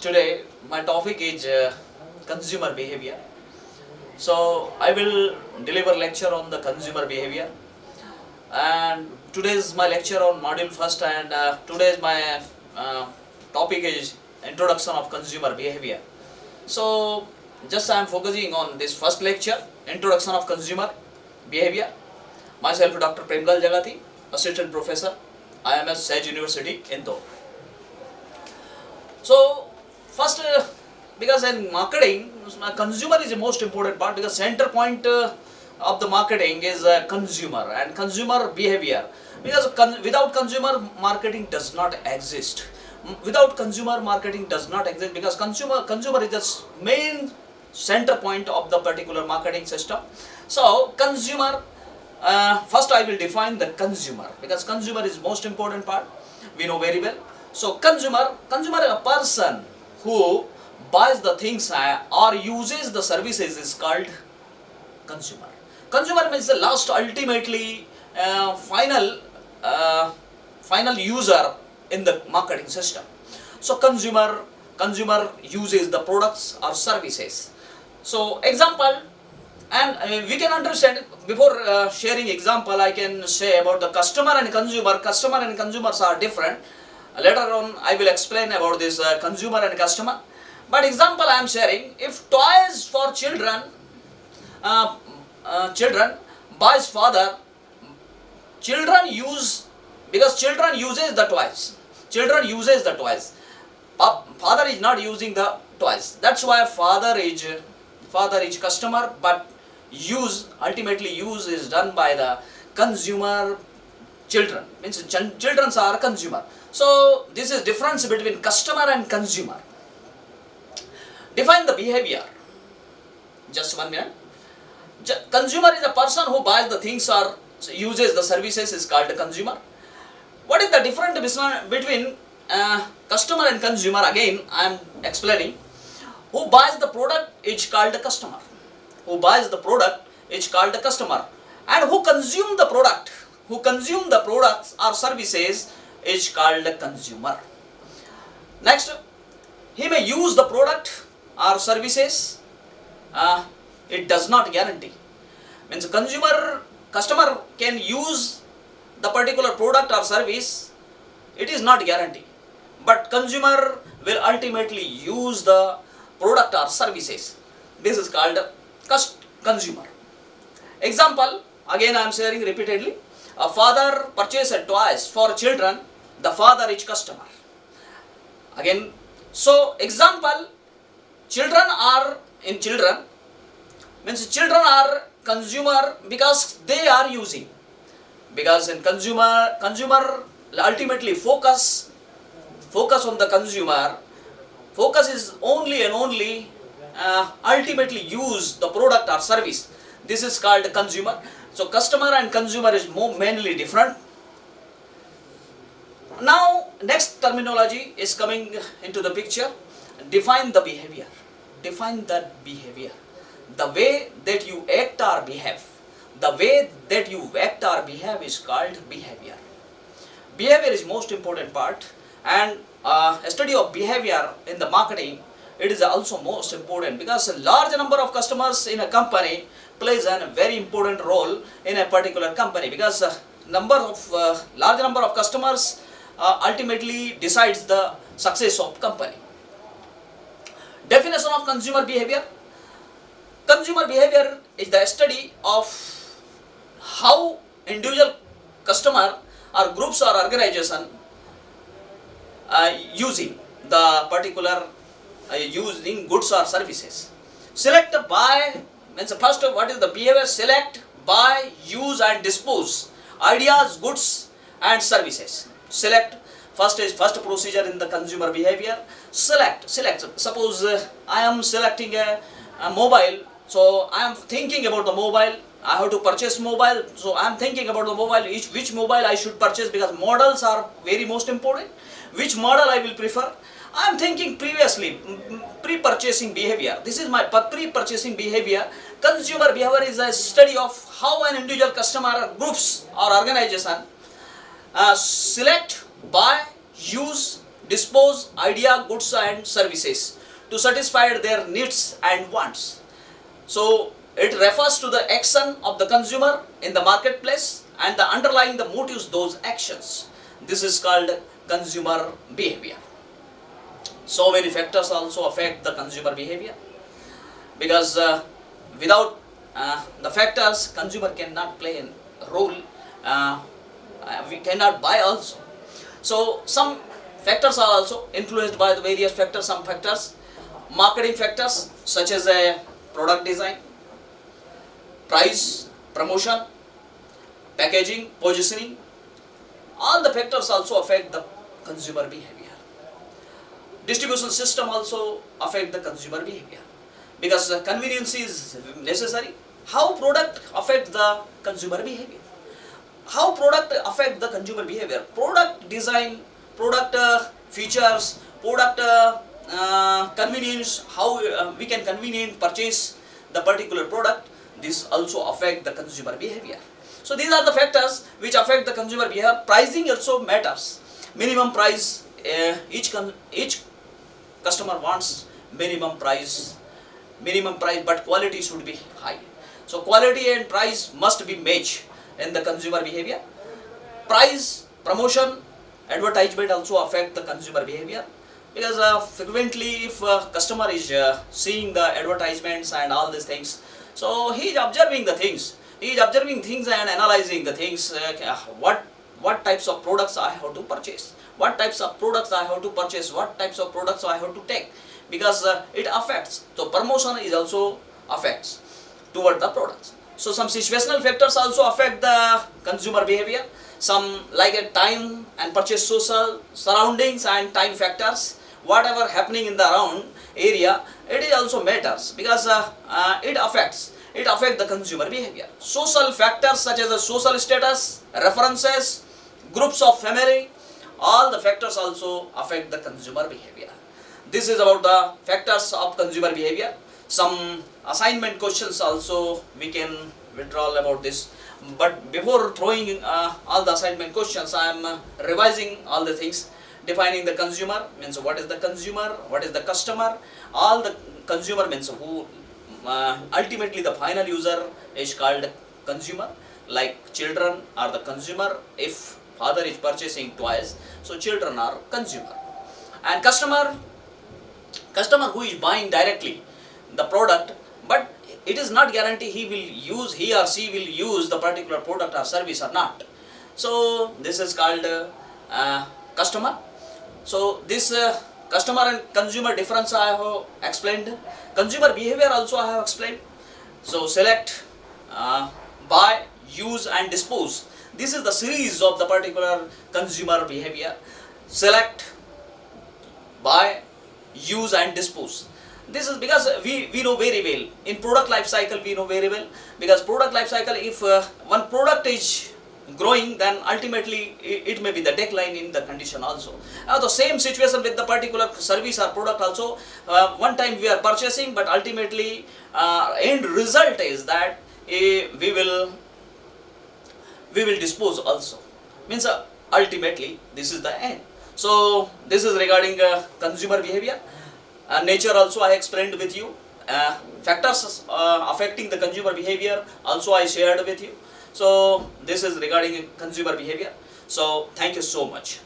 Today my topic is consumer behavior. So I will deliver lecture on the consumer behavior, and today is my lecture on module first, and today's my topic is introduction of consumer behavior. So just I am focusing on this first lecture, introduction of consumer behavior. Myself Dr. Premlal Jagati, assistant professor, IMS Sage University, Indore. So first, because in marketing, consumer is the most important part, because center point of the marketing is consumer and consumer behavior. Because without consumer, marketing does not exist. Without consumer, marketing does not exist, because consumer is the main center point of the particular marketing system. So consumer, first I will define the consumer, because consumer is most important part, we know very well. So consumer is a person who buys the things or uses the services is called consumer. Consumer means the last, ultimately final user in the marketing system. So consumer uses the products or services. So example, and we can understand, before sharing example, I can say about the customer and consumer. Customer and consumers are different. Later on I will explain about this consumer and customer. But example I am sharing, if toys for children, children buys father, children use, because children uses the toys. Children uses the toys. Father is not using the toys. That's why father is customer, but ultimately use is done by the consumer. Children means children are consumer. So this is difference between customer and consumer. Define the behavior. Just 1 minute. Consumer is a person who buys the things or uses the services is called a consumer. What is the difference between customer and consumer? Again, I am explaining. Who buys the product is called a customer. Who buys the product is called a customer. And who consume the product, who consume the products or services is called a consumer. Next, he may use the product or services. It does not guarantee. Means customer can use the particular product or service. It is not guarantee. But consumer will ultimately use the product or services. This is called consumer. Example, again I am sharing repeatedly. A father purchases toys for children, the father is customer. Again, so example, children are consumer because they are using. Because in consumer ultimately focus on the consumer. Focus is only and only ultimately use the product or service. This is called consumer. So customer and consumer is mainly different. Now next terminology is coming into the picture. Define the behavior. Define that behavior. The way that you act or behave. The way that you act or behave is called behavior. Behavior is most important part, and a study of behavior in the marketing, it is also most important, because a large number of customers in a company plays a very important role in a particular company, because large number of customers ultimately decides the success of company. Definition of consumer behavior. Consumer behavior is the study of how individual customer or groups or organization using the particular using goods or services. Select, buy, means first what is the behavior? Select, buy, use and dispose ideas, goods and services. Select, first procedure in the consumer behavior. Select. Suppose I am selecting a mobile, so I am thinking about the mobile. I have to purchase mobile, so I am thinking about the mobile, which mobile I should purchase, because models are very most important. Which model I will prefer? I am thinking previously, pre-purchasing behavior. This is my pre-purchasing behavior. Consumer behavior is a study of how an individual customer, groups or organization select, buy, use dispose idea, goods and services to satisfy their needs and wants. So it refers to the action of the consumer in the marketplace and the underlying the motives those actions. This is called consumer behavior. So many factors also affect the consumer behavior, because without the factors, consumer cannot play a role. We cannot buy also. So some factors are also influenced by the various factors. Some factors, marketing factors such as a product design, price, promotion, packaging, positioning. All the factors also affect the consumer behavior. Distribution system also affect the consumer behavior, because convenience is necessary. How product affect the consumer behavior? How product affect the consumer behavior? Product design, product features, product convenience, how we can convenient purchase the particular product. This also affect the consumer behavior. So these are the factors which affect the consumer behavior. Pricing also matters. Minimum price, each customer wants minimum price, but quality should be high. So quality and price must be matched in the consumer behavior. Price, promotion, advertisement also affect the consumer behavior, because frequently if customer is seeing the advertisements and all these things, so he is observing the things. He is observing things and analyzing the things. What types of products I have to purchase? What types of products I have to purchase? What types of products I have to take? Because it affects. So promotion is also affects toward the products. So some situational factors also affect the consumer behavior. Some like a time and purchase, social surroundings and time factors. Whatever happening in the around area, it is also matters, because it affects the consumer behavior. Social factors such as the social status, references, groups of family, all the factors also affect the consumer behavior. This is about the factors of consumer behavior. Some assignment questions also we can withdraw about this. But before throwing all the assignment questions, I am revising all the things. Defining the consumer means what is the consumer, what is the customer. All the consumer means who ultimately the final user is called consumer. Like children are the consumer. If father is purchasing toys, so children are consumer. And customer who is buying directly the product, but it is not guarantee he or she will use the particular product or service or not. So this is called customer. So this customer and consumer difference I have explained. Consumer behavior also I have explained. So select, buy, use and dispose. This is the series of the particular consumer behavior. Select, buy, use and dispose. This is because we know very well. In product life cycle we know very well, because product life cycle, if one product is growing, then ultimately it may be the decline in the condition also. The same situation with the particular service or product also. One time we are purchasing, but ultimately end result is that we will dispose also. Means ultimately this is the end. So this is regarding consumer behavior. Nature also I explained with you. Factors affecting the consumer behavior also I shared with you. So this is regarding consumer behavior. So thank you so much.